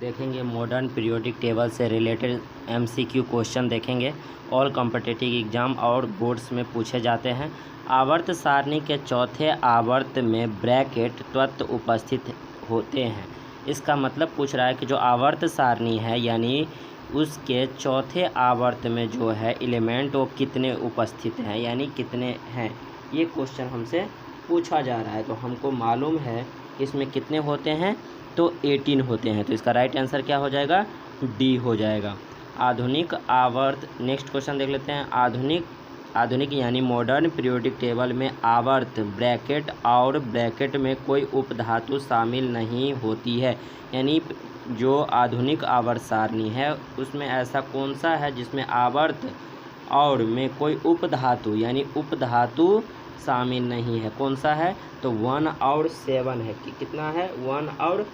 देखेंगे modern periodic table से related MCQ question देखेंगे। ऑल कॉम्पिटिटिव एग्जाम और बोर्ड्स में पूछे जाते हैं। आवर्त सारणी के चौथे आवर्त में ब्रैकेट तत्व उपस्थित होते हैं। इसका मतलब पूछ रहा है कि जो आवर्त सारणी है यानी उसके चौथे आवर्त में जो है एलिमेंट वो कितने उपस्थित हैं यानी कितने हैं, ये क्वेश्चन हमसे पूछा जा रहा है। तो हमको मालूम है कि इसमें कितने होते हैं, तो 18 होते हैं। तो इसका राइट आंसर क्या हो जाएगा, डी हो जाएगा। आधुनिक आवर्त, नेक्स्ट क्वेश्चन देख लेते हैं। आधुनिक यानी मॉडर्न पीरियोडिक टेबल में आवर्त ब्रैकेट और ब्रैकेट में कोई उपधातु शामिल नहीं होती है। यानी जो आधुनिक आवर्त सारणी है उसमें ऐसा कौन सा है जिसमें आवर्त और में कोई उपधातु यानी उपधातु शामिल नहीं है, कौन सा है, तो 1 और 7 है। कि कितना है, 1 और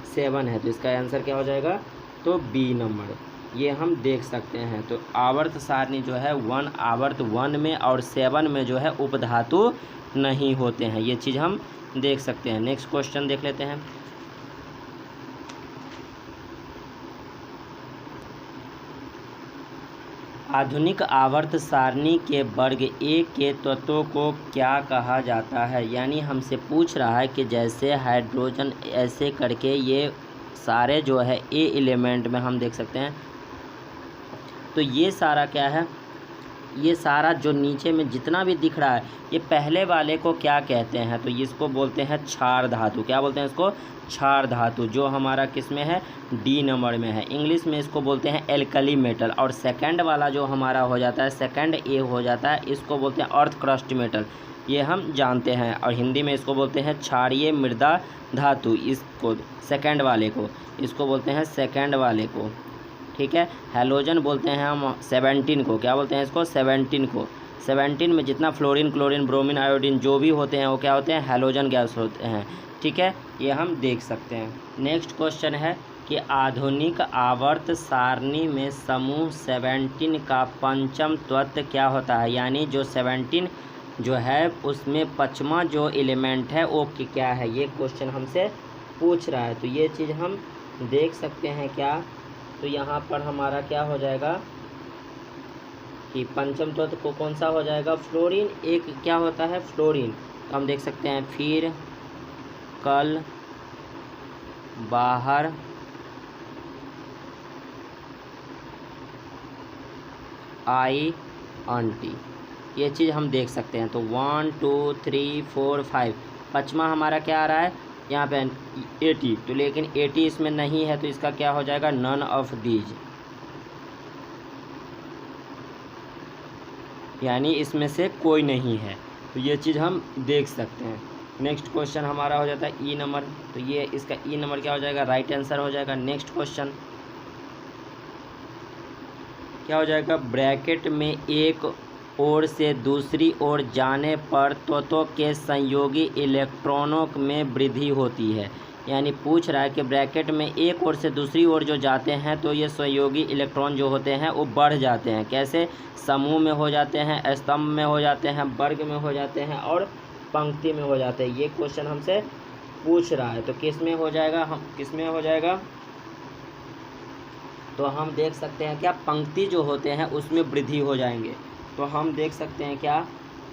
7 है। तो इसका आंसर क्या हो जाएगा, तो बी नंबर, ये हम देख सकते हैं। तो आवर्त सारणी जो है आवर्त 1 में और 7 में जो है उपधातु नहीं होते हैं, ये चीज़ हम देख सकते हैं। नेक्स्ट क्वेश्चन देख लेते हैं। आधुनिक आवर्त सारणी के वर्ग ए के तत्वों को क्या कहा जाता है। यानी हमसे पूछ रहा है कि जैसे हाइड्रोजन ऐसे करके ये सारे जो है ए एलिमेंट में हम देख सकते हैं। तो ये सारा क्या है, ये सारा जो नीचे में जितना भी दिख रहा है ये पहले वाले को क्या कहते हैं, तो इसको बोलते हैं क्षार धातु। क्या बोलते हैं इसको, क्षार धातु, जो हमारा किस में है, डी नंबर में है। इंग्लिश में इसको बोलते हैं एल्कली मेटल। और सेकंड वाला जो हमारा हो जाता है, सेकंड ए हो जाता है, इसको बोलते हैं अर्थ क्रस्ट मेटल, ये हम जानते हैं। और हिंदी में इसको बोलते हैं क्षारीय मृदा धातु, इसको सेकंड वाले को, इसको बोलते हैं सेकंड वाले को, ठीक है। हैलोजन बोलते हैं हम 17 को, क्या बोलते हैं इसको, 17 को। 17 में जितना फ्लोरीन, क्लोरीन, ब्रोमीन, आयोडीन जो भी होते हैं वो क्या होते हैं, हैलोजन गैस होते हैं, ठीक है, ये हम देख सकते हैं। नेक्स्ट क्वेश्चन है कि आधुनिक आवर्त सारणी में समूह 17 का पंचम तत्व क्या होता है। यानी जो 17 जो है उसमें पाँचवा जो एलिमेंट है वो क्या है, ये क्वेश्चन हमसे पूछ रहा है। तो ये चीज़ हम देख सकते हैं क्या, तो यहाँ पर हमारा क्या हो जाएगा कि पंचम तत्व को कौन सा हो जाएगा, फ्लोरीन। एक क्या होता है, फ्लोरीन, तो हम देख सकते हैं फिर, कल, बाहर, आई, आंटी, ये चीज़ हम देख सकते हैं। तो 1 2 3 4 5, पाँचवा हमारा क्या आ रहा है यहाँ पे 80, तो लेकिन 80 इसमें नहीं है, तो इसका क्या हो जाएगा, नन ऑफ दीज, यानी इसमें से कोई नहीं है। तो ये चीज़ हम देख सकते हैं। नेक्स्ट क्वेश्चन हमारा हो जाता है ई नंबर, तो ये इसका ई नंबर क्या हो जाएगा, राइट आंसर हो जाएगा। नेक्स्ट क्वेश्चन क्या हो जाएगा, ब्रैकेट में एक ओर से दूसरी ओर जाने पर तत्वों के संयोगी इलेक्ट्रॉनों में वृद्धि होती है। यानी पूछ रहा है कि ब्रैकेट में एक ओर से दूसरी ओर जो जाते हैं तो ये संयोगी इलेक्ट्रॉन जो होते हैं वो बढ़ जाते हैं। कैसे, समूह में हो जाते हैं, स्तंभ में हो जाते हैं, वर्ग में हो जाते हैं और पंक्ति में हो जाते हैं। ये क्वेश्चन हमसे पूछ रहा है। तो किस में हो जाएगा, हम किस में हो जाएगा, तो हम देख सकते हैं क्या, पंक्ति जो होते हैं उसमें वृद्धि हो जाएंगे। तो हम देख सकते हैं क्या,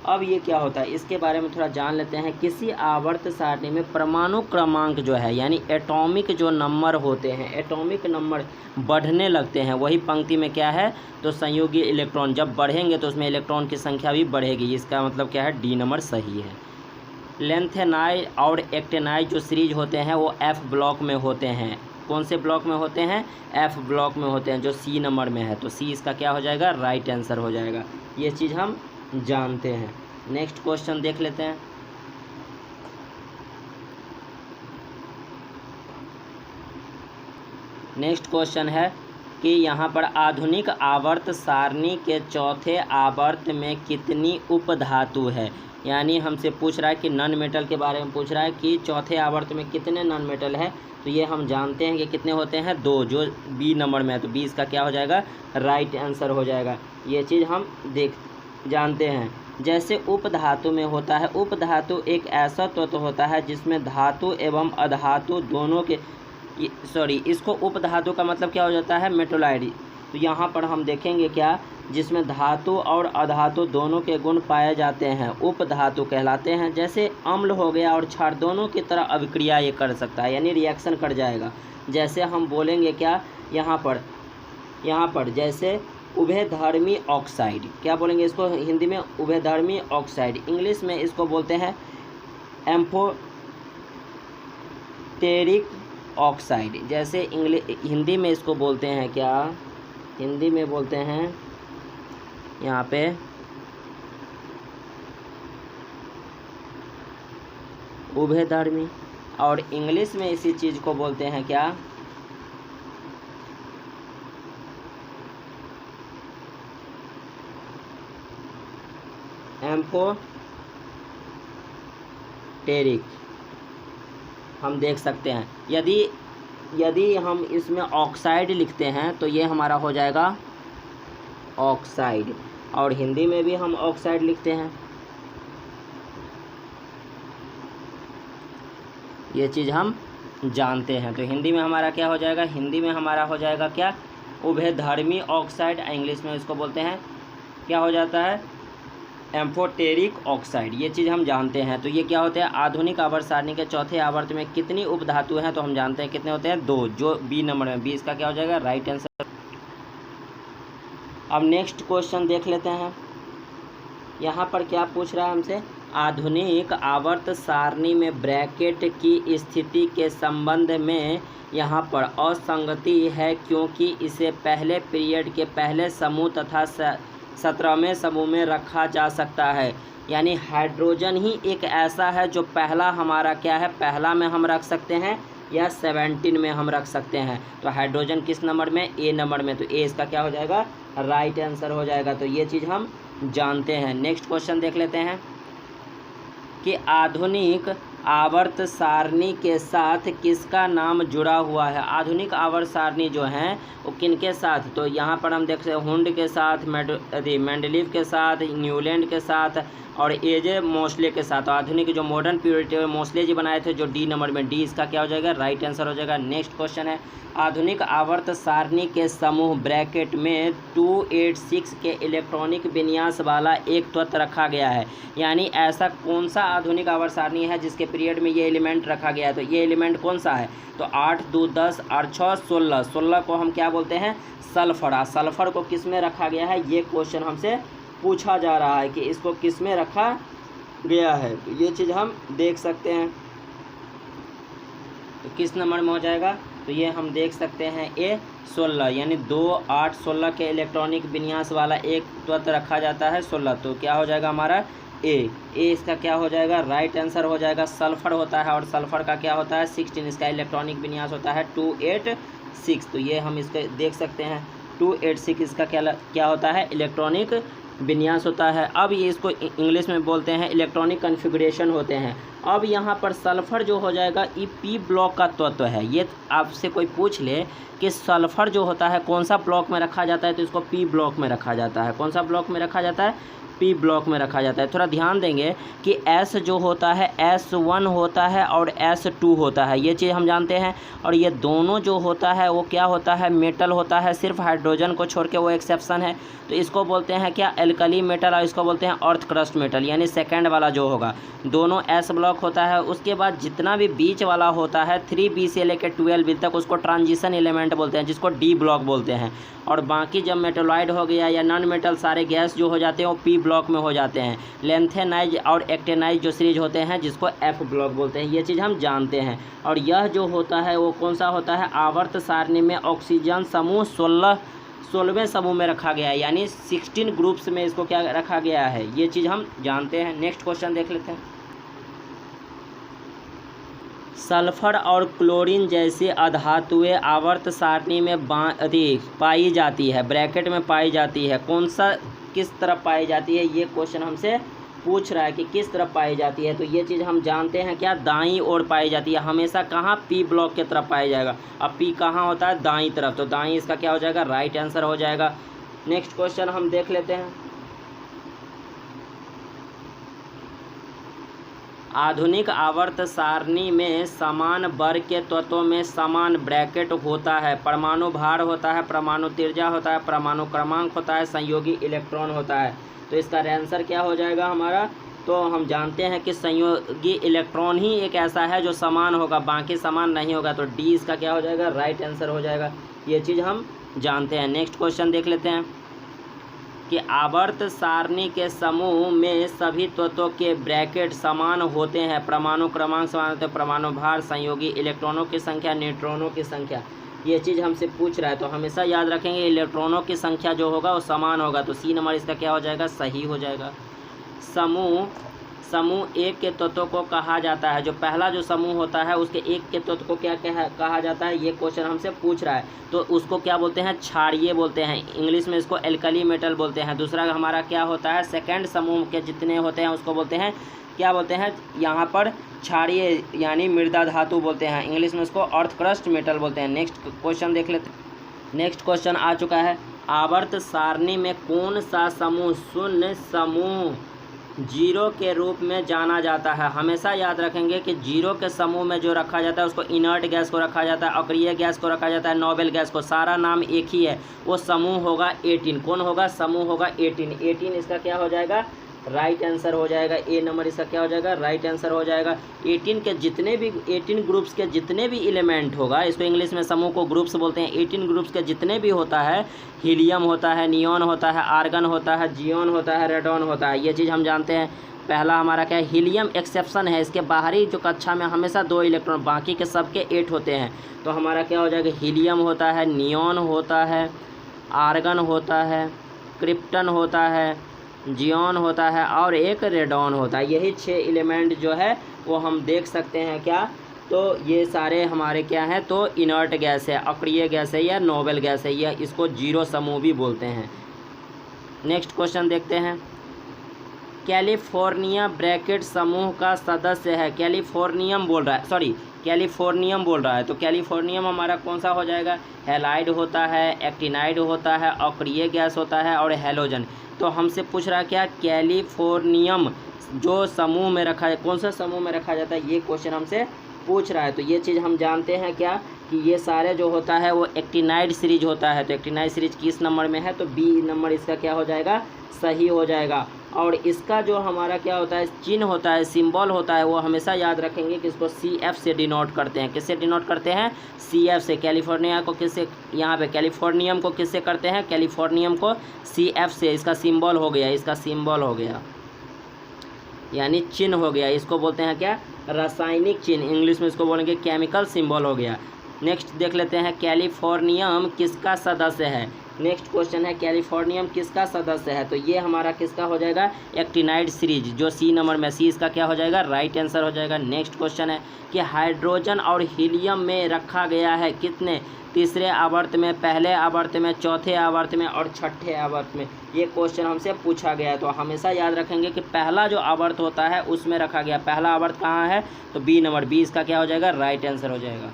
अब ये क्या होता है इसके बारे में थोड़ा जान लेते हैं। किसी आवर्त सारणी में परमाणु क्रमांक जो है यानी एटॉमिक जो नंबर होते हैं, एटॉमिक नंबर बढ़ने लगते हैं, वही पंक्ति में क्या है, तो संयोगी इलेक्ट्रॉन जब बढ़ेंगे तो उसमें इलेक्ट्रॉन की संख्या भी बढ़ेगी। इसका मतलब क्या है, डी नंबर सही है। लेंथेनाइड और एक्टेनाइड जो सीरीज होते हैं वो एफ ब्लॉक में होते हैं। कौन से ब्लॉक में होते हैं, एफ ब्लॉक में होते हैं, जो सी नंबर में है। तो सी इसका क्या हो जाएगा, राइट आंसर हो जाएगा। ये चीज़ हम जानते हैं। नेक्स्ट क्वेश्चन देख लेते हैं। नेक्स्ट क्वेश्चन है कि यहाँ पर आधुनिक आवर्त सारणी के चौथे आवर्त में कितनी उपधातु है। यानी हमसे पूछ रहा है कि नॉन मेटल के बारे में पूछ रहा है कि चौथे आवर्त में कितने नॉन मेटल है। तो ये हम जानते हैं कि कितने होते हैं, 2, जो बी नंबर में है। तो बी इसका क्या हो जाएगा, राइट आंसर हो जाएगा। ये चीज़ हम जानते हैं। जैसे उपधातु में होता है, उपधातु एक ऐसा तत्व होता है जिसमें धातु एवं अधातु दोनों के सॉरी, इसको उपधातु का मतलब क्या हो जाता है, मेटोलाइड। तो यहाँ पर हम देखेंगे क्या, जिसमें धातु और अधातु दोनों के गुण पाए जाते हैं उपधातु कहलाते हैं। जैसे अम्ल हो गया और क्षार दोनों की तरह अभिक्रिया ये कर सकता है, यानी रिएक्शन कर जाएगा। जैसे हम बोलेंगे क्या यहाँ पर जैसे उभयधर्मी ऑक्साइड, क्या बोलेंगे इसको हिंदी में, उभयधर्मी ऑक्साइड। इंग्लिश में इसको बोलते हैं एम्फोटेरिक ऑक्साइड। जैसे हिंदी में इसको बोलते हैं क्या, हिंदी में बोलते हैं यहाँ पे उभयधर्मी, और इंग्लिश में इसी चीज़ को बोलते हैं क्या, एम्फोटेरिक। हम देख सकते हैं यदि हम इसमें ऑक्साइड लिखते हैं तो ये हमारा हो जाएगा ऑक्साइड, और हिंदी में भी हम ऑक्साइड लिखते हैं। ये चीज़ हम जानते हैं। तो हिंदी में हमारा क्या हो जाएगा, हिंदी में हमारा हो जाएगा क्या, उभयधर्मी ऑक्साइड। इंग्लिश में इसको बोलते हैं क्या हो जाता है, एम्फोटेरिक ऑक्साइड। ये चीज़ हम जानते हैं। तो ये क्या होते हैं, आधुनिक आवर्त सारणी के चौथे आवर्त में कितनी उपधातु हैं, तो हम जानते हैं कितने होते हैं, 2, जो बी नंबर में, बी इसका क्या हो जाएगा, राइट आंसर। अब नेक्स्ट क्वेश्चन देख लेते हैं। यहाँ पर क्या पूछ रहा है हमसे, आधुनिक आवर्त सारणी में ब्रैकेट की स्थिति के संबंध में यहाँ पर असंगति है, क्योंकि इसे पहले पीरियड के पहले समूह तथा 17वें समूह में रखा जा सकता है। यानी हाइड्रोजन ही एक ऐसा है जो पहला हमारा क्या है, पहला में हम रख सकते हैं या 17 में हम रख सकते हैं। तो हाइड्रोजन किस नंबर में, ए नंबर में, तो ए इसका क्या हो जाएगा, राइट आंसर हो जाएगा। तो ये चीज़ हम जानते हैं। नेक्स्ट क्वेश्चन देख लेते हैं कि आधुनिक आवर्त सारणी के साथ किसका नाम जुड़ा हुआ है। आधुनिक आवर्त सारणी जो हैं वो किनके साथ, तो यहाँ पर हम देख सकते हैं हुंड के साथ, मेंडलीव के साथ, न्यूलैंड के साथ और एजे मोस्ले के साथ। तो आधुनिक जो मॉडर्न पीरियड मोस्ले जी बनाए थे, जो डी नंबर में, डी इसका क्या हो जाएगा, राइट आंसर हो जाएगा। नेक्स्ट क्वेश्चन है, आधुनिक आवर्त सारणी के समूह ब्रैकेट में 286 के इलेक्ट्रॉनिक विन्यास वाला एक तत्व रखा गया है। यानी ऐसा कौन सा आधुनिक आवर्त सारणी है जिसके पीरियड में ये एलिमेंट रखा गया है, तो ये एलिमेंट कौन सा है, तो 8, 2, 10 और 6, 16। 16 को हम क्या बोलते हैं, सल्फर। सल्फर को किस में रखा गया है, ये क्वेश्चन हमसे पूछा जा रहा है कि इसको किस में रखा गया है। तो ये चीज़ हम देख सकते हैं, तो किस नंबर में हो जाएगा, तो ये हम देख सकते हैं ए 16, यानी 2, 8, 16 के इलेक्ट्रॉनिक विन्यास वाला एक तत्व रखा जाता है 16। तो क्या हो जाएगा हमारा ए इसका क्या हो जाएगा, राइट आंसर हो जाएगा। सल्फर होता है और सल्फर का क्या होता है 16, इसका इलेक्ट्रॉनिक विन्यास होता है 286। तो ये हम इसको देख सकते हैं 286 इसका क्या होता है, इलेक्ट्रॉनिक विन्यास होता है। अब ये इसको इंग्लिश में बोलते हैं इलेक्ट्रॉनिक कॉन्फ़िगरेशन होते हैं। अब यहाँ पर सल्फ़र जो हो जाएगा ये पी ब्लॉक का तत्व है। ये आपसे कोई पूछ ले कि सल्फ़र जो होता है कौन सा ब्लॉक में रखा जाता है, तो इसको पी ब्लॉक में रखा जाता है। कौन सा ब्लॉक में रखा जाता है, पी ब्लॉक में रखा जाता है। थोड़ा ध्यान देंगे कि S जो होता है S1 होता है और S2 होता है, ये चीज़ हम जानते हैं। और ये दोनों जो होता है वो क्या होता है, मेटल होता है, सिर्फ हाइड्रोजन को छोड़ के वो एक्सेप्शन है। तो इसको बोलते हैं क्या, एल्कली मेटल, और इसको बोलते हैं अर्थ क्रस्ट मेटल, यानी सेकेंड वाला जो होगा। दोनों S ब्लॉक होता है। उसके बाद जितना भी बीच वाला होता है 3B से लेकर 12B तक उसको ट्रांजिशन एलिमेंट बोलते हैं, जिसको D ब्लॉक बोलते हैं। और बाकी जब मेटोलाइड हो गया या नॉन मेटल सारे गैस जो हो जाते हैं वो P ब्लॉक में हो जाते हैं। लेंथेनाइज और एक्टेनाइज जो सीरीज होते हैं जिसको F ब्लॉक बोलते हैं, ये चीज़ हम जानते हैं। और यह जो होता है वो कौन सा होता है, आवर्त सारणी में ऑक्सीजन समूह 16वें समूह में रखा गया है, यानी 16 ग्रुप्स में इसको क्या रखा गया है, ये चीज़ हम जानते हैं। नेक्स्ट क्वेश्चन देख लेते हैं। सल्फर और क्लोरीन जैसी अधातुएं आवर्त सारणी में पाई जाती है, ब्रैकेट में पाई जाती है। कौन सा किस तरफ पाई जाती है, ये क्वेश्चन हमसे पूछ रहा है कि किस तरफ पाई जाती है। तो ये चीज़ हम जानते हैं क्या, दाईं ओर पाई जाती है। हमेशा कहाँ, पी ब्लॉक के तरफ पाया जाएगा। अब पी कहाँ होता है, दाईं तरफ, तो दाईं इसका क्या हो जाएगा, राइट आंसर हो जाएगा। नेक्स्ट क्वेश्चन हम देख लेते हैं। आधुनिक आवर्त सारणी में समान वर्ग के तत्वों में समान ब्रैकेट होता है, परमाणु भार होता है, परमाणु त्रिज्या होता है, परमाणु क्रमांक होता है, संयोगी इलेक्ट्रॉन होता है। तो इसका आंसर क्या हो जाएगा हमारा? तो हम जानते हैं कि संयोगी इलेक्ट्रॉन ही एक ऐसा है जो समान होगा, बाकी समान नहीं होगा। तो डी इसका क्या हो जाएगा? राइट आंसर हो जाएगा। ये चीज़ हम जानते हैं। नेक्स्ट क्वेश्चन देख लेते हैं कि आवर्त सारणी के समूह में सभी तत्वों के ब्रैकेट समान होते हैं, परमाणु क्रमांक समान होते हैं, परमाणु भार, संयोगी इलेक्ट्रॉनों की संख्या, न्यूट्रॉनों की संख्या। ये चीज़ हमसे पूछ रहा है तो हमेशा याद रखेंगे इलेक्ट्रॉनों की संख्या जो होगा वो समान होगा। तो सी नंबर इसका क्या हो जाएगा? सही हो जाएगा। समूह एक के तत्वों को कहा जाता है, जो पहला जो समूह होता है उसके एक के तत्व को क्या कहा जाता है? ये क्वेश्चन हमसे पूछ रहा है। तो उसको क्या बोलते हैं? क्षारीय बोलते हैं, इंग्लिश में इसको एल्कली मेटल बोलते हैं। दूसरा हमारा क्या होता है? सेकंड समूह के जितने होते हैं उसको बोलते हैं, क्या बोलते हैं यहाँ पर? क्षारीय यानी मृदा धातु बोलते हैं, इंग्लिश में इसको अर्थ क्रस्ट मेटल बोलते हैं। नेक्स्ट क्वेश्चन देख लेते हैं। नेक्स्ट क्वेश्चन आ चुका है, आवर्त सारणी में कौन सा समूह शून्य समूह जीरो के रूप में जाना जाता है? हमेशा याद रखेंगे कि जीरो के समूह में जो रखा जाता है उसको इनर्ट गैस को रखा जाता है, अक्रिय गैस को रखा जाता है, नोबेल गैस को, सारा नाम एक ही है। वो समूह होगा 18। कौन होगा? समूह होगा 18। 18 इसका क्या हो जाएगा? राइट आंसर हो जाएगा। ए नंबर इसका क्या हो जाएगा? राइट आंसर हो जाएगा। 18 के जितने भी 18 ग्रुप्स के जितने भी एलिमेंट होगा, इसको इंग्लिश में समूह को ग्रुप्स बोलते हैं। 18 ग्रुप्स के जितने भी होता है, हीलियम होता है, नियॉन होता है, आर्गन होता है, जियोन होता है, रेडॉन होता है। ये चीज़ हम जानते हैं। पहला हमारा क्या है? हीलियम एक्सेप्शन है, इसके बाहरी जो कक्षा में हमेशा 2 इलेक्ट्रॉन, बाकी के सबके 8 होते हैं। तो हमारा क्या हो जाएगा? हीलियम होता है, नियॉन होता है, आर्गन होता है, क्रिप्टन होता है, जियोन होता है और एक रेडॉन होता है। यही 6 एलिमेंट जो है वो हम देख सकते हैं। क्या? तो ये सारे हमारे क्या हैं? तो इनर्ट गैस है, अक्रिय गैस है या नोबेल गैस है, या इसको जीरो समूह भी बोलते हैं। नेक्स्ट क्वेश्चन देखते हैं। कैलिफोर्निया ब्रैकेट समूह का सदस्य है। कैलिफोर्नियम बोल रहा है, सॉरी कैलिफोर्नियम बोल रहा है। तो कैलिफोर्नियम हमारा कौन सा हो जाएगा? हैलाइड होता है, एक्टिनाइड होता है, अक्रिय गैस होता है और हैलोजन। तो हमसे पूछ रहा है क्या? कैलिफोर्नियम जो समूह में रखा है, कौन सा समूह में रखा जाता है, ये क्वेश्चन हमसे पूछ रहा है। तो ये चीज़ हम जानते हैं क्या कि ये सारे जो होता है वो एक्टिनाइड सीरीज होता है। तो एक्टिनाइड सीरीज किस नंबर में है? तो बी नंबर इसका क्या हो जाएगा? सही हो जाएगा। और इसका जो हमारा क्या होता है? चिन्ह होता है, सिंबल होता है, वो हमेशा याद रखेंगे कि इसको CF से डिनोट करते हैं। किससे डिनोट करते हैं? CF से। कैलिफोर्निया को किससे, यहाँ पे कैलिफोर्नियम को किससे करते हैं? कैलिफोर्नियम को CF से। इसका सिंबल हो गया, इसका सिंबल हो गया यानी चिन्ह हो गया। इसको बोलते हैं क्या? रासायनिक चिन्ह, इंग्लिश में इसको बोलेंगे केमिकल सिंबल हो गया। नेक्स्ट देख लेते हैं, कैलिफोर्नियम किसका सदस्य है? नेक्स्ट क्वेश्चन है, कैलिफोर्नियम किसका सदस्य है? तो ये हमारा किसका हो जाएगा? एक्टिनाइड सीरीज, जो सी नंबर में, सी इसका क्या हो जाएगा? राइट आंसर हो जाएगा। नेक्स्ट क्वेश्चन है कि हाइड्रोजन और हीलियम में रखा गया है कितने? तीसरे आवर्त में, पहले आवर्त में, चौथे आवर्त में और छठे आवर्त में। ये क्वेश्चन हमसे पूछा गया है। तो हमेशा याद रखेंगे कि पहला जो आवर्त होता है उसमें रखा गया। पहला आवर्त कहाँ है? तो बी नंबर, बी इसका क्या हो जाएगा? राइट आंसर हो जाएगा।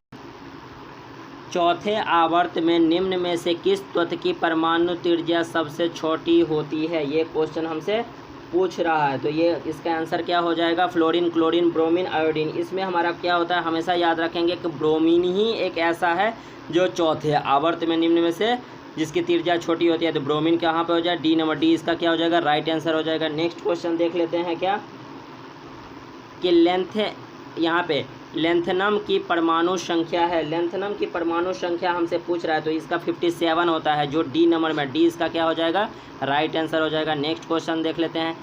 चौथे आवर्त में निम्न में से किस तत्व की परमाणु त्रिज्या सबसे छोटी होती है? ये क्वेश्चन हमसे पूछ रहा है। तो ये इसका आंसर क्या हो जाएगा? Fluorine, chlorine, bromine, iodine. इसमें हमारा क्या होता है? हमेशा याद रखेंगे कि ब्रोमीन ही एक ऐसा है जो चौथे आवर्त में निम्न में से जिसकी त्रिज्या छोटी होती है। तो ब्रोमीन कहाँ पे हो जाए? डी नंबर, डी इसका क्या हो जाएगा? राइट आंसर हो जाएगा। नेक्स्ट क्वेश्चन देख लेते हैं क्या कि यहाँ पे लेंथनम की परमाणु संख्या है। लेंथनम की परमाणु संख्या हमसे पूछ रहा है। तो इसका 57 होता है, जो डी नंबर में, डी इसका क्या हो जाएगा? राइट आंसर हो जाएगा। नेक्स्ट क्वेश्चन देख लेते हैं,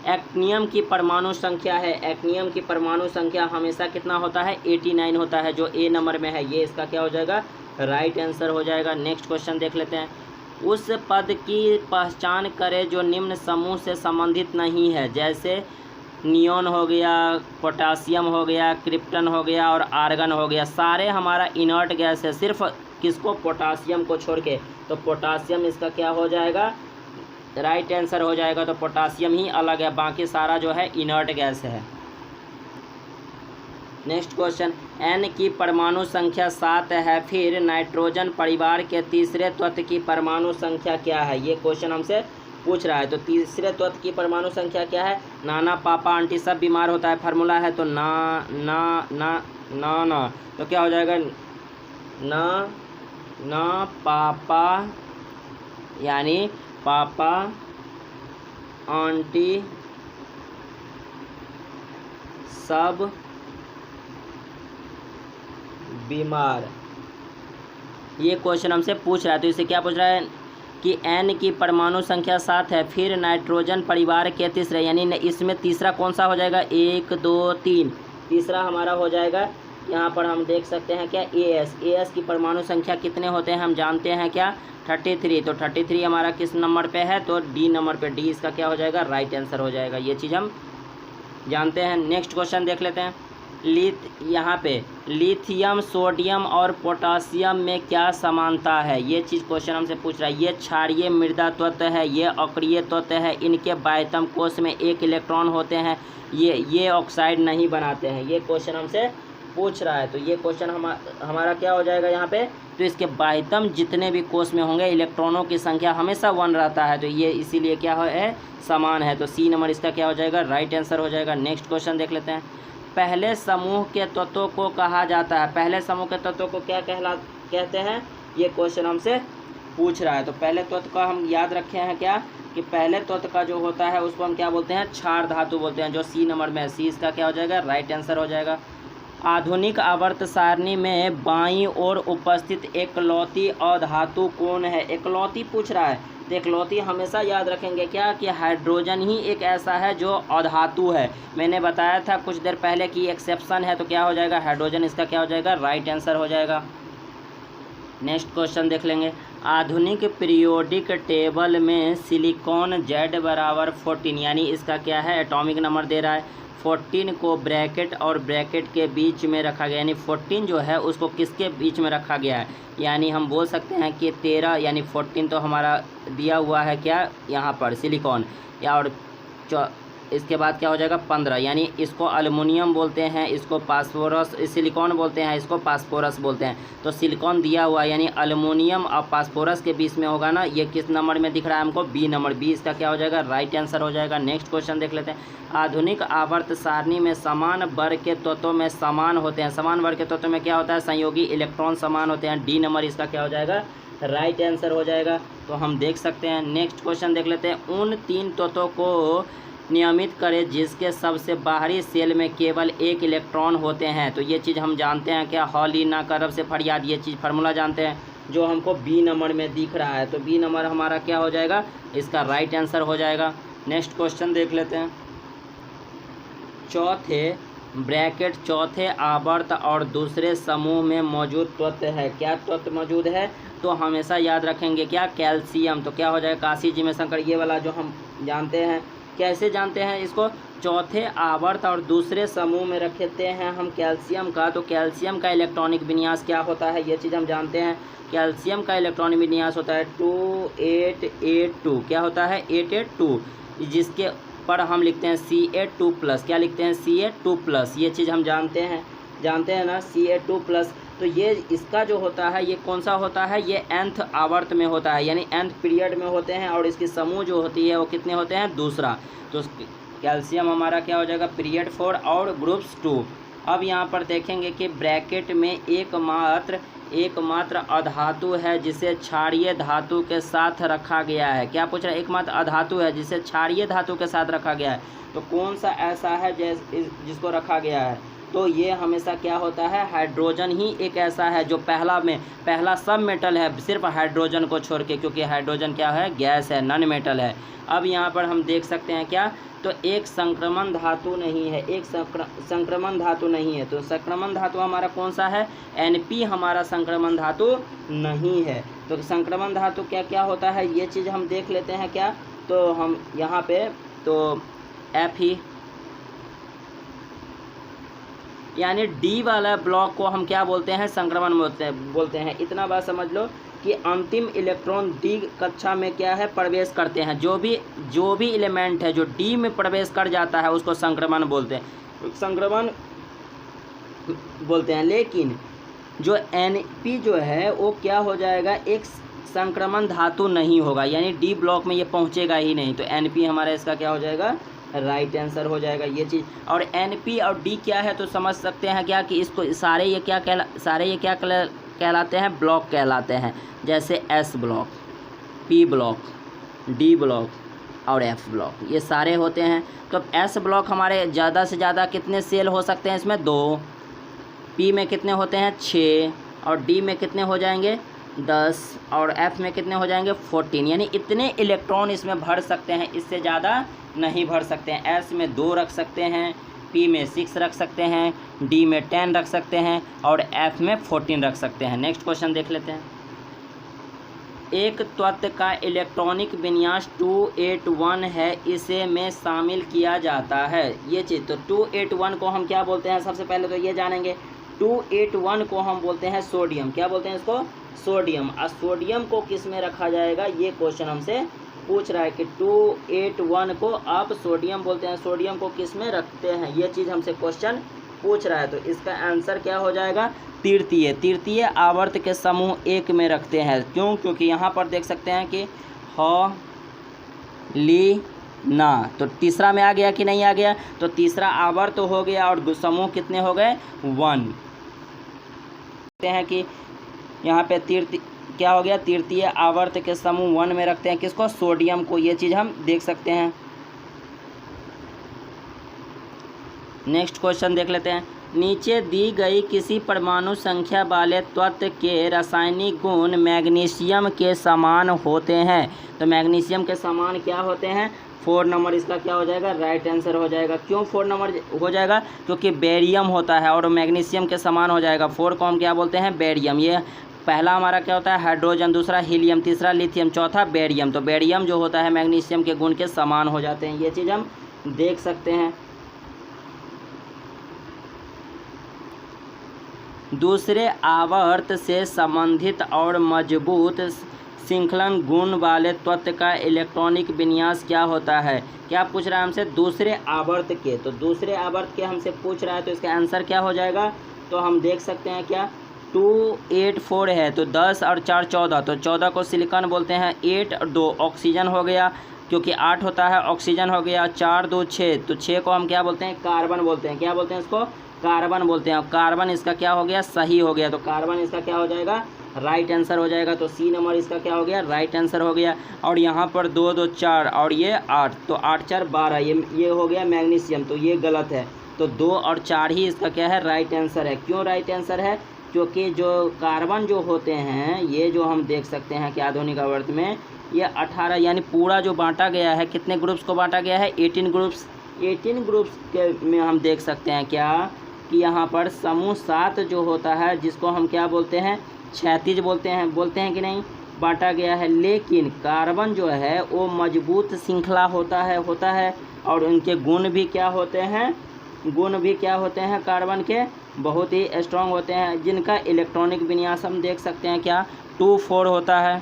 एक्टिनियम की परमाणु संख्या है। एक्टिनियम की परमाणु संख्या हमेशा कितना होता है? 89 होता है, जो ए नंबर में है। ये इसका क्या हो जाएगा? राइट आंसर हो जाएगा। नेक्स्ट क्वेश्चन देख लेते हैं, उस पद की पहचान करें जो निम्न समूह से संबंधित नहीं है। जैसे नियॉन हो गया, पोटासियम हो गया, क्रिप्टन हो गया और आर्गन हो गया। सारे हमारा इनर्ट गैस है, सिर्फ किसको? पोटासियम को छोड़ के। तो पोटासियम इसका क्या हो जाएगा? राइट आंसर हो जाएगा। तो पोटासियम ही अलग है, बाकी सारा जो है इनर्ट गैस है। नेक्स्ट क्वेश्चन, N की परमाणु संख्या 7 है, फिर नाइट्रोजन परिवार के तीसरे तत्व की परमाणु संख्या क्या है? ये क्वेश्चन हमसे पूछ रहा है। तो तीसरे तत्व की परमाणु संख्या क्या है? नाना पापा आंटी सब बीमार होता है, फार्मूला है तो ना ना ना ना ना, तो क्या हो जाएगा? ना ना पापा यानी पापा आंटी सब बीमार। ये क्वेश्चन हमसे पूछ रहा है। तो इसे क्या पूछ रहा है कि N की परमाणु संख्या 7 है, फिर नाइट्रोजन परिवार के तीसरे, यानी इसमें तीसरा कौन सा हो जाएगा? 1 2 3, तीसरा हमारा हो जाएगा, यहाँ पर हम देख सकते हैं क्या? AS की परमाणु संख्या कितने होते हैं हम जानते हैं क्या? 33। तो 33 हमारा किस नंबर पे है? तो D नंबर पे। D इसका क्या हो जाएगा? राइट आंसर हो जाएगा। ये चीज़ हम जानते हैं। नेक्स्ट क्वेश्चन देख लेते हैं। यहाँ पे लिथियम, सोडियम और पोटासियम में क्या समानता है? ये चीज़ क्वेश्चन हमसे पूछ रहा है। ये क्षारीय मृदा तत्व है, ये अक्रिय तत्व है, इनके बाह्यतम कोश में 1 इलेक्ट्रॉन होते हैं, ये ऑक्साइड नहीं बनाते हैं। ये क्वेश्चन हमसे पूछ रहा है। तो ये क्वेश्चन हमारा क्या हो जाएगा यहाँ पे? तो इसके बाह्यतम जितने भी कोश में होंगे इलेक्ट्रॉनों की संख्या हमेशा 1 रहता है, तो ये इसीलिए क्या है? समान है। तो C नंबर इसका क्या हो जाएगा? राइट आंसर हो जाएगा। नेक्स्ट क्वेश्चन देख लेते हैं। पहले समूह के तत्वों को कहा जाता है, पहले समूह के तत्वों को क्या कहते हैं? ये क्वेश्चन हमसे पूछ रहा है। तो पहले तत्व का हम याद रखे हैं क्या कि पहले तत्व का जो होता है उसको हम क्या बोलते हैं? क्षार धातु बोलते हैं, जो C नंबर में है। C इसका क्या हो जाएगा? राइट आंसर हो जाएगा। आधुनिक आवर्त सारणी में बाईं ओर उपस्थित एकलौती अधातु कौन है? एकलौती पूछ रहा है। तो एकलौती हमेशा याद रखेंगे क्या कि हाइड्रोजन ही एक ऐसा है जो अधातु है। मैंने बताया था कुछ देर पहले कि एक्सेप्शन है, तो क्या हो जाएगा? हाइड्रोजन इसका क्या हो जाएगा? राइट आंसर हो जाएगा। नेक्स्ट क्वेश्चन देख लेंगे। आधुनिक पीरियोडिक टेबल में सिलिकॉन Z बराबर 14, यानी इसका क्या है? एटॉमिक नंबर दे रहा है। 14 को ब्रैकेट और ब्रैकेट के बीच में रखा गया, यानी 14 जो है उसको किसके बीच में रखा गया है? यानी हम बोल सकते हैं कि 13, यानी 14 तो हमारा दिया हुआ है क्या यहाँ पर? सिलिकॉन। या और इसके बाद क्या हो जाएगा? 15, यानी इसको एल्युमिनियम बोलते हैं, इसको फास्फोरस, सिलिकॉन बोलते हैं, इसको फास्फोरस बोलते हैं। तो सिलिकॉन दिया हुआ यानी एल्युमिनियम और फास्फोरस के बीच में होगा ना। ये किस नंबर में दिख रहा है हमको? B number. B इसका क्या हो जाएगा? राइट आंसर हो जाएगा। नेक्स्ट क्वेश्चन देख लेते हैं। आधुनिक आवर्त सारणी में समान वर्ग के तत्वों में समान होते हैं, समान वर्ग के तत्वों में क्या होता है? संयोगी इलेक्ट्रॉन समान होते हैं। D नंबर इसका क्या हो जाएगा? राइट आंसर हो जाएगा। तो हम देख सकते हैं। नेक्स्ट क्वेश्चन देख लेते हैं। उन 3 तत्वों को नियमित करें जिसके सबसे बाहरी सेल में केवल 1 इलेक्ट्रॉन होते हैं। तो ये चीज़ हम जानते हैं क्या? हॉली ना करब से फरियाद, ये चीज़ फार्मूला जानते हैं जो हमको B नंबर में दिख रहा है। तो B नंबर हमारा क्या हो जाएगा? इसका राइट आंसर हो जाएगा। नेक्स्ट क्वेश्चन देख लेते हैं। चौथे आवर्त और दूसरे समूह में मौजूद तत्व है। क्या तत्व मौजूद है? तो हमेशा याद रखेंगे क्या? कैल्शियम। तो क्या हो जाएगा? काशी जी में शंकर, ये वाला जो हम जानते हैं। कैसे जानते हैं इसको? चौथे आवर्त और दूसरे समूह में रखते हैं हम कैल्शियम का। तो कैल्शियम का इलेक्ट्रॉनिक विन्यास क्या होता है? ये चीज़ हम जानते हैं। कैल्शियम का इलेक्ट्रॉनिक विन्यास होता है 2882। क्या होता है? 882, जिसके पर हम लिखते हैं Ca2+। क्या लिखते हैं? Ca2+। ये चीज़ हम जानते हैं ना, Ca2+। तो ये इसका जो होता है ये कौन सा होता है? ये nth आवर्त में होता है, यानी nth पीरियड में होते हैं, और इसकी समूह जो होती है वो कितने होते हैं? दूसरा। तो कैल्शियम हमारा क्या हो जाएगा? पीरियड 4 और ग्रुप्स 2। अब यहाँ पर देखेंगे कि ब्रैकेट में एकमात्र अधातु है जिसे क्षारीय धातु के साथ रखा गया है। क्या पूछ रहा है? एकमात्र अधातु है जिसे क्षारीय धातु के साथ रखा गया है। तो कौन सा ऐसा है जिसको रखा गया है? तो ये हमेशा क्या होता है? हाइड्रोजन ही एक ऐसा है जो पहला सब मेटल है, सिर्फ हाइड्रोजन को छोड़ के, क्योंकि हाइड्रोजन क्या है? गैस है, नॉन मेटल है। अब यहाँ पर हम देख सकते हैं क्या? तो एक संक्रमण धातु नहीं है, एक संक्रमण धातु नहीं है। तो संक्रमण धातु हमारा कौन सा है? Np हमारा संक्रमण धातु नहीं है। तो संक्रमण धातु क्या क्या होता है ये चीज़ हम देख लेते हैं क्या? तो हम यहाँ पे तो Fe, यानी D वाला ब्लॉक को हम क्या बोलते हैं? संक्रमण बोलते हैं। इतना बात समझ लो कि अंतिम इलेक्ट्रॉन D कक्षा में क्या है? प्रवेश करते हैं। जो भी एलिमेंट है जो D में प्रवेश कर जाता है उसको संक्रमण बोलते हैं। लेकिन जो Np जो है वो क्या हो जाएगा? एक संक्रमण धातु नहीं होगा, यानी डी ब्लॉक में ये पहुंचेगा ही नहीं। तो NP हमारा इसका क्या हो जाएगा, राइट आंसर हो जाएगा ये चीज़। और NP और D क्या है तो समझ सकते हैं क्या कि इसको सारे ये क्या कहलाते हैं, ब्लॉक कहलाते हैं। जैसे S block, P block, D block और F ब्लॉक, ये सारे होते हैं। तो S ब्लॉक हमारे ज़्यादा से ज़्यादा कितने सेल हो सकते हैं इसमें, 2। P में कितने होते हैं, 6। और D में कितने हो जाएंगे, 10। और F में कितने हो जाएंगे, 14। यानी इतने इलेक्ट्रॉन इसमें भर सकते हैं, इससे ज़्यादा नहीं भर सकते हैं। S में 2 रख सकते हैं, P में 6 रख सकते हैं, D में 10 रख सकते हैं और F में 14 रख सकते हैं। नेक्स्ट क्वेश्चन देख लेते हैं। एक तत्व का इलेक्ट्रॉनिक विन्यास 281 है, इसे में शामिल किया जाता है। ये चीज़ तो 281 को हम क्या बोलते हैं, सबसे पहले तो ये जानेंगे। 281 को हम बोलते हैं सोडियम। क्या बोलते हैं इसको, सोडियम। और सोडियम को किस में रखा जाएगा, ये क्वेश्चन हमसे पूछ रहा है कि 281 को आप सोडियम बोलते हैं, सोडियम को किस में रखते हैं, ये चीज़ हमसे क्वेश्चन पूछ रहा है। तो इसका आंसर क्या हो जाएगा, तृतीय। तृतीय आवर्त के समूह 1 में रखते हैं। क्यों, क्योंकि यहाँ पर देख सकते हैं कि ह ली ना, तो तीसरा में आ गया कि नहीं आ गया, तो तीसरा आवर्त तो हो गया और समूह कितने हो गए, 1। देखते हैं कि यहाँ पे क्या हो गया, तृतीय आवर्त के समूह 1 में रखते हैं किसको, सोडियम को। ये चीज़ हम देख सकते हैं। नेक्स्ट क्वेश्चन देख लेते हैं। नीचे दी गई किसी परमाणु संख्या वाले तत्व के रासायनिक गुण मैग्नीशियम के समान होते हैं। तो मैग्नीशियम के समान क्या होते हैं, 4 नंबर इसका क्या हो जाएगा, राइट आंसर हो जाएगा। क्यों 4 नंबर हो जाएगा, क्योंकि बेरियम होता है और मैग्नीशियम के समान हो जाएगा। 4 को हम क्या बोलते हैं, बेरियम। ये पहला हमारा क्या होता है, हाइड्रोजन, दूसरा हीलियम, तीसरा लिथियम, चौथा बेरियम। तो बेरियम जो होता है मैग्नीशियम के गुण के समान हो जाते हैं। ये चीज़ हम देख सकते हैं। दूसरे आवर्त से संबंधित और मजबूत श्रृंखलन गुण वाले तत्व का इलेक्ट्रॉनिक विन्यास क्या होता है। क्या पूछ रहा है हमसे, दूसरे आवर्त के। तो दूसरे आवर्त के हमसे पूछ रहा है, तो इसका आंसर क्या हो जाएगा, तो हम देख सकते हैं क्या, 284 है, तो 10 और 4 14, तो 14 को सिलिकॉन बोलते हैं। 8 और 2 ऑक्सीजन हो गया, क्योंकि 8 होता है, ऑक्सीजन हो गया। 4 2 6, तो 6 को हम क्या बोलते हैं, कार्बन बोलते हैं। क्या बोलते हैं इसको, कार्बन बोलते हैं। कार्बन इसका क्या हो गया, सही हो गया। तो कार्बन इसका क्या हो जाएगा, राइट आंसर हो जाएगा। तो C नंबर इसका क्या हो गया, राइट आंसर हो गया। और यहाँ पर 2 2 4 और ये 8, तो 8 4 12, ये हो गया मैग्नीशियम, तो ये गलत है। तो 2 और 4 ही इसका क्या है, राइट आंसर है। क्यों राइट आंसर है, क्योंकि जो कार्बन जो होते हैं, ये जो हम देख सकते हैं कि आधुनिक आवर्त में ये 18, यानी पूरा जो बांटा गया है, कितने ग्रुप्स को बांटा गया है, 18 ग्रुप्स। 18 ग्रुप्स के में हम देख सकते हैं क्या कि यहाँ पर समूह 7 जो होता है, जिसको हम क्या बोलते हैं, क्षैतिज बोलते हैं कि नहीं, बांटा गया है। लेकिन कार्बन जो है वो मजबूत श्रृंखला होता है और उनके गुण भी क्या होते हैं, कार्बन के बहुत ही स्ट्रॉन्ग होते हैं, जिनका इलेक्ट्रॉनिक विन्यास हम देख सकते हैं क्या, 2 4 होता है।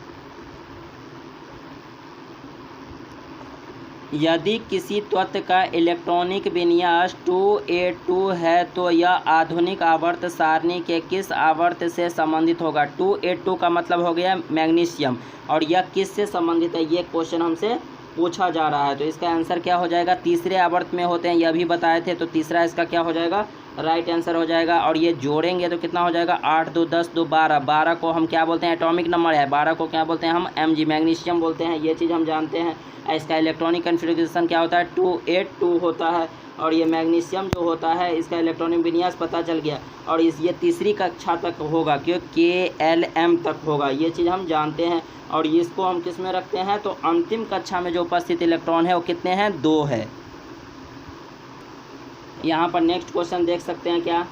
यदि किसी तत्व का इलेक्ट्रॉनिक विन्यास 282 है तो यह आधुनिक आवर्त सारणी के किस आवर्त से संबंधित होगा। 282 का मतलब हो गया मैग्नीशियम, और यह किस से संबंधित है, ये क्वेश्चन हमसे पूछा जा रहा है। तो इसका आंसर क्या हो जाएगा, तीसरे आवर्त में होते हैं, यह भी बताए थे। तो तीसरा इसका क्या हो जाएगा, राइट आंसर हो जाएगा। और ये जोड़ेंगे तो कितना हो जाएगा, 8 2 10 2 12। 12 को हम क्या बोलते हैं, एटॉमिक नंबर है, 12 को क्या बोलते हैं हम, Mg, मैग्नीशियम बोलते हैं। ये चीज़ हम जानते हैं। इसका इलेक्ट्रॉनिक कन्फिग्रेशन क्या होता है, 282 होता है। और ये मैग्नीशियम जो होता है, इसका इलेक्ट्रॉनिक विन्यास पता चल गया। और ये तीसरी कक्षा तक होगा, क्योंकि KLM तक होगा, ये चीज़ हम जानते हैं। और इसको हम किस में रखते हैं, तो अंतिम कक्षा में जो उपस्थित इलेक्ट्रॉन है वो कितने हैं, 2 है। यहाँ पर नेक्स्ट क्वेश्चन देख सकते हैं क्या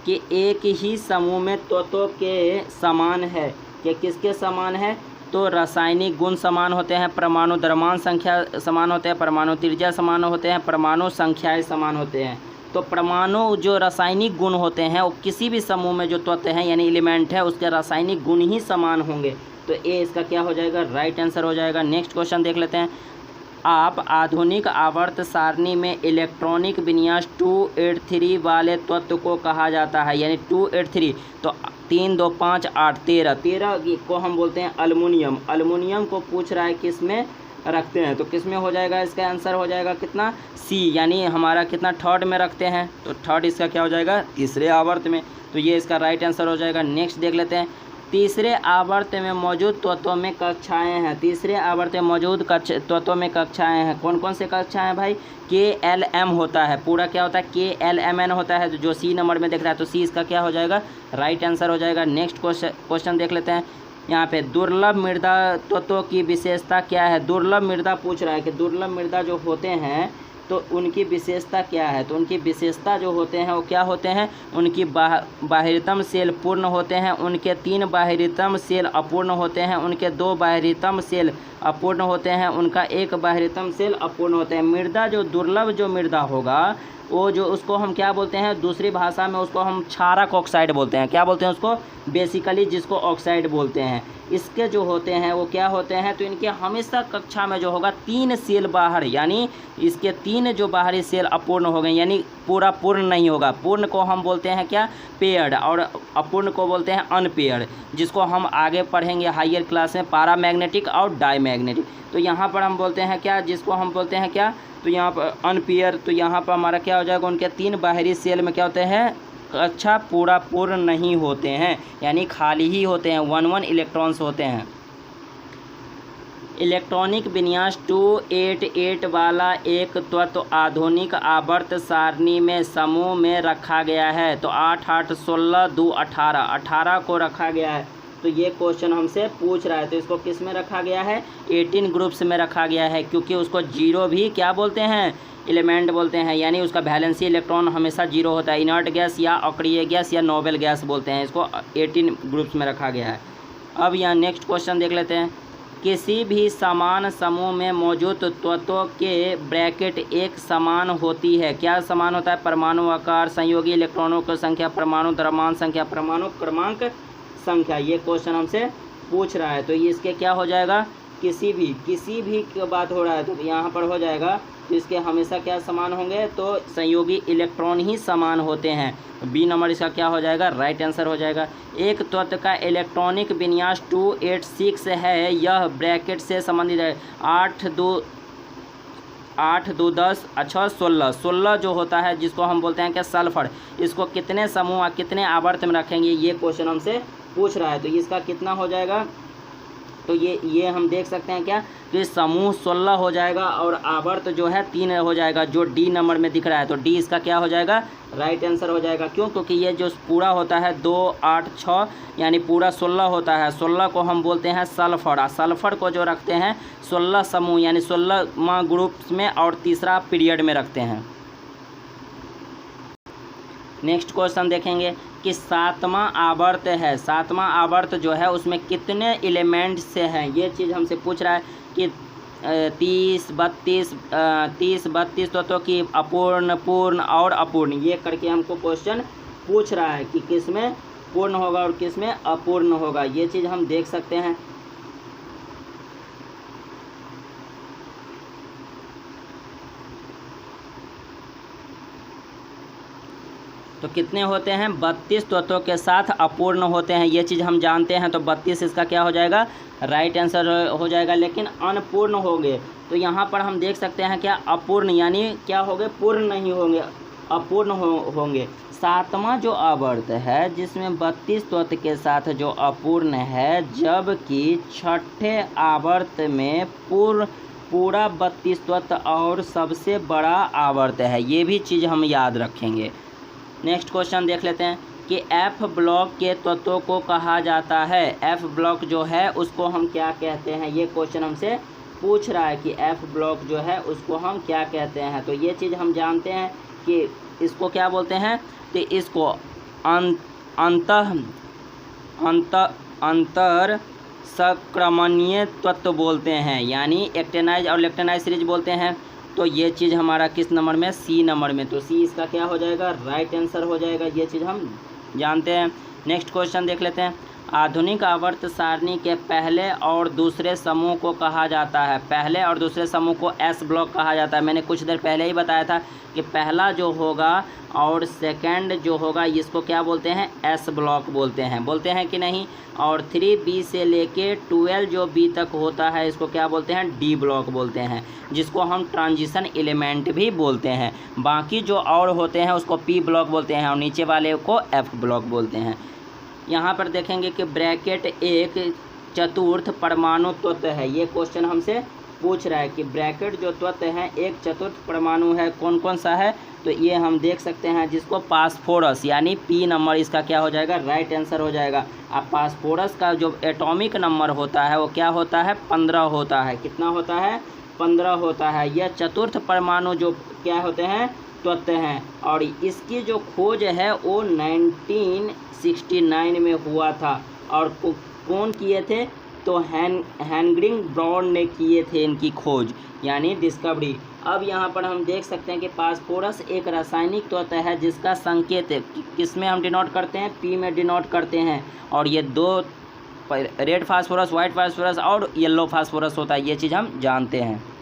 कि एक ही समूह में तत्वों के समान है, कि किसके समान है, तो रासायनिक गुण समान होते हैं, परमाणु द्रव्यमान संख्या समान होते हैं, परमाणु त्रिज्या समान होते हैं, परमाणु संख्याएं समान होते हैं। तो परमाणु जो रासायनिक गुण होते हैं वो किसी भी समूह में जो तत्व हैं यानी एलिमेंट है, उसके रासायनिक गुण ही समान होंगे। तो ए इसका क्या हो जाएगा, राइट आंसर हो जाएगा। नेक्स्ट क्वेश्चन देख लेते हैं। आप आधुनिक आवर्त सारणी में इलेक्ट्रॉनिक विन्यास 283 वाले तत्व को कहा जाता है, यानी 283। तो 3 2 5 8 13 13 को हम बोलते हैं अल्युमिनियम। अल्युमिनियम को पूछ रहा है किस में रखते हैं, तो किस में हो जाएगा, इसका आंसर हो जाएगा कितना, सी, यानी हमारा कितना, थर्ड में रखते हैं। तो थर्ड इसका क्या हो जाएगा, तीसरे आवर्त में। तो ये इसका राइट आंसर हो जाएगा। नेक्स्ट देख लेते हैं, तीसरे आवर्त में मौजूद तत्वों में कक्षाएं हैं। तीसरे आवर्त में मौजूद तत्वों में कक्षाएं हैं। कौन कौन से कक्षाएं हैं भाई, KLM होता है, पूरा क्या होता है, KLMN होता है, जो सी नंबर में दिख रहा है। तो सी इसका क्या हो जाएगा, राइट आंसर हो जाएगा। नेक्स्ट क्वेश्चन देख लेते हैं। यहाँ पे दुर्लभ मृदा तत्वों की विशेषता क्या है। दुर्लभ मृदा पूछ रहा है कि दुर्लभ मृदा जो होते हैं तो उनकी विशेषता क्या है। तो उनकी विशेषता जो होते हैं वो क्या होते हैं, उनकी बाहरीतम सेल पूर्ण होते हैं, उनके 3 बाहरीतम सेल अपूर्ण होते हैं, उनके 2 बाहरीतम सेल अपूर्ण होते हैं, उनका 1 बाहरीतम सेल अपूर्ण होते हैं। मृदा जो दुर्लभ जो मृदा होगा वो जो उसको हम क्या बोलते हैं, दूसरी भाषा में उसको हम क्षारक ऑक्साइड बोलते हैं। क्या बोलते हैं उसको, बेसिकली जिसको ऑक्साइड बोलते हैं। इसके जो होते हैं वो क्या होते हैं, तो इनके हमेशा कक्षा में जो होगा 3 सेल बाहर, यानी इसके 3 जो बाहरी सेल अपूर्ण हो गए, यानी पूरा पूर्ण नहीं होगा। पूर्ण को हम बोलते हैं क्या, पेयर्ड, और अपूर्ण को बोलते हैं अनपेयर्ड, जिसको हम आगे पढ़ेंगे हायर क्लास में, पैरामैग्नेटिक और डाईमैग्नेटिक। तो यहाँ पर हम बोलते हैं क्या, जिसको हम बोलते हैं क्या, तो यहाँ पर अनपेयर। तो यहाँ पर हमारा क्या हो जाएगा, उनके 3 बाहरी सेल में क्या होते हैं, कक्षा पूरा पूर्ण नहीं होते हैं, यानी खाली ही होते हैं, 1 इलेक्ट्रॉन्स होते हैं। इलेक्ट्रॉनिक विन्यास 288 वाला एक तत्व आधुनिक आवर्त सारणी में समूह में रखा गया है। तो 8 8 16 2 18 18 को रखा गया है। तो ये क्वेश्चन हमसे पूछ रहा है, तो इसको किस में रखा गया है, 18 ग्रुप्स में रखा गया है, क्योंकि उसको जीरो भी क्या बोलते हैं, एलिमेंट बोलते हैं, यानी उसका वैलेंसी इलेक्ट्रॉन हमेशा जीरो होता है। इनर्ट गैस या अक्रिय गैस या नोबल गैस बोलते हैं, इसको 18 ग्रुप्स में रखा गया है। अब यहाँ नेक्स्ट क्वेश्चन देख लेते हैं। किसी भी समान समूह में मौजूद तत्वों के ब्रैकेट एक समान होती है। क्या समान होता है, परमाणु आकार, संयोगी इलेक्ट्रॉनों की संख्या, परमाणु द्रव्यमान संख्या, परमाणु क्रमांक संख्या। ये क्वेश्चन हमसे पूछ रहा है, तो ये इसके क्या हो जाएगा, किसी भी की बात हो रहा है, तो यहाँ पर हो जाएगा। तो इसके हमेशा क्या समान होंगे, तो संयोगी इलेक्ट्रॉन ही समान होते हैं। बी नंबर इसका क्या हो जाएगा, राइट आंसर हो जाएगा। एक तत्व का इलेक्ट्रॉनिक विन्यास 286 है, यह ब्रैकेट से संबंधित है। 8 2 10 अच्छा 16 जो होता है, जिसको हम बोलते हैं क्या, सल्फर। इसको कितने समूह कितने आवर्त में रखेंगे, ये क्वेश्चन हमसे पूछ रहा है। तो इसका कितना हो जाएगा, तो ये हम देख सकते हैं क्या, तो ये समूह 16 हो जाएगा और आवर्त जो है 3 हो जाएगा, जो डी नंबर में दिख रहा है। तो डी इसका क्या हो जाएगा, राइट आंसर हो जाएगा। क्यों, क्योंकि ये जो पूरा होता है 2 8 6 यानी पूरा 16 होता है। 16 को हम बोलते हैं सल्फर। सल्फर को जो रखते हैं 16 समूह यानी 16वां ग्रुप्स में और तीसरा पीरियड में रखते हैं। नेक्स्ट क्वेश्चन देखेंगे कि 7वां आवर्त है। 7वां आवर्त जो है उसमें कितने एलिमेंट से हैं, ये चीज़ हमसे पूछ रहा है कि 30 32 तत्वों की अपूर्ण, पूर्ण और अपूर्ण, ये करके हमको क्वेश्चन पूछ रहा है कि किस में पूर्ण होगा और किस में अपूर्ण होगा। ये चीज़ हम देख सकते हैं। तो कितने होते हैं, 32 तत्वों के साथ अपूर्ण होते हैं, ये चीज़ हम जानते हैं। तो 32 इसका क्या हो जाएगा, राइट आंसर हो जाएगा। लेकिन अनपूर्ण होंगे, तो यहाँ पर हम देख सकते हैं क्या, अपूर्ण, यानी क्या होंगे, पूर्ण नहीं होंगे, अपूर्ण होंगे। 7वां जो आवर्त है जिसमें 32 तत्व के साथ जो अपूर्ण है, जबकि 6ठे आवर्त में पूरा 32 तत्व और सबसे बड़ा आवर्त है। ये भी चीज़ हम याद रखेंगे। नेक्स्ट क्वेश्चन देख लेते हैं कि एफ ब्लॉक के तत्वों को कहा जाता है। एफ ब्लॉक जो है उसको हम क्या कहते हैं, ये क्वेश्चन हमसे पूछ रहा है कि एफ ब्लॉक जो है उसको हम क्या कहते हैं। तो ये चीज़ हम जानते हैं कि इसको क्या बोलते हैं, तो इसको अंतर संक्रमणीय तत्व बोलते हैं, यानी एक्टेनाइज और लेक्टेनाइज सीरीज बोलते हैं। तो ये चीज़ हमारा किस नंबर में, सी नंबर में। तो सी इसका क्या हो जाएगा, राइट आंसर हो जाएगा। ये चीज़ हम जानते हैं। नेक्स्ट क्वेश्चन देख लेते हैं। आधुनिक आवर्त सारणी के पहले और दूसरे समूह को कहा जाता है। पहले और दूसरे समूह को एस ब्लॉक कहा जाता है। मैंने कुछ देर पहले ही बताया था कि पहला जो होगा और सेकंड जो होगा इसको क्या बोलते हैं, एस ब्लॉक बोलते हैं कि नहीं। और 3B से लेके 12 जो B तक होता है इसको क्या बोलते हैं, डी ब्लॉक बोलते हैं, जिसको हम ट्रांजिशन एलिमेंट भी बोलते हैं। बाकी जो और होते हैं उसको पी ब्लॉक बोलते हैं और नीचे वाले को एफ ब्लॉक बोलते हैं। यहाँ पर देखेंगे कि ब्रैकेट एक चतुर्थ परमाणु तत्व है। ये क्वेश्चन हमसे पूछ रहा है कि ब्रैकेट जो तत्व है एक चतुर्थ परमाणु है, कौन कौन सा है, तो ये हम देख सकते हैं जिसको फास्फोरस यानी पी नंबर इसका क्या हो जाएगा, राइट आंसर हो जाएगा। अब फास्फोरस का जो एटॉमिक नंबर होता है वो क्या होता है, 15 होता है। कितना होता है, 15 होता है। यह चतुर्थ परमाणु जो क्या होते हैं, तत्व हैं। और इसकी जो खोज है वो 1969 में हुआ था। और कौन किए थे, तो हेनरी ब्राउन ने किए थे इनकी खोज यानी डिस्कवरी। अब यहाँ पर हम देख सकते हैं कि फास्फोरस एक रासायनिक तत्व है जिसका संकेत किस में हम डिनोट करते हैं, पी में डिनोट करते हैं। और ये दो रेड फास्फोरस, वाइट फास्फोरस और येलो फास्फोरस होता है, ये चीज़ हम जानते हैं।